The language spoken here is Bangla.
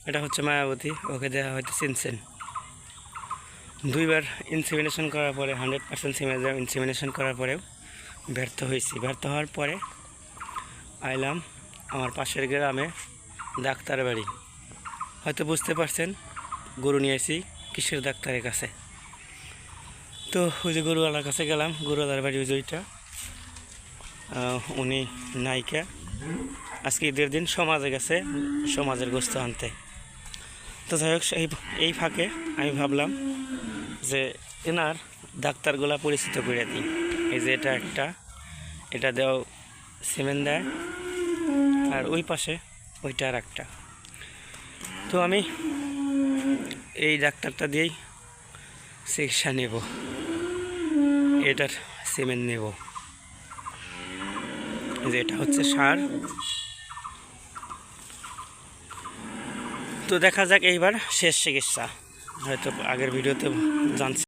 এটা হচ্ছে মায়াবতী, ওকে দেওয়া হয়তো চিনছেন। 2বার ইনসেমিনেশন করার পরে 100% ইনসেমিনেশন করার পরেও ব্যর্থ হয়েছি। ব্যর্থ হওয়ার পরে আইলাম আমার পাশের গ্রামে ডাক্তার বাড়ি। হয়তো বুঝতে পারছেন, গরু নিয়ে আসি কিসের ডাক্তারের কাছে। তো ওই যে গরুওয়ালার কাছে গেলাম, গরুওয়ালার বাড়ি ওই যে ওইটা, উনি নায়িকা আজকে ঈদের দিন সমাজে গেছে সমাজের গোস্ত আনতে। তো যাই হোক, এই ফাঁকে আমি ভাবলাম যে এনার ডাক্তারগুলা পরিচিত করে দিই। এই যে এটা একটা, এটা দেও সিমেন্ট দেয়, আর ওই পাশে ওইটা আর একটা। তো আমি এই ডাক্তারটা দিয়েই চিকিৎসা নেব, এটার সিমেন্ট নেব। যে এটা হচ্ছে সার। তো দেখা যাক এইবার শেষ চিকিৎসা, হয়তো আগের ভিডিওতে জানছি।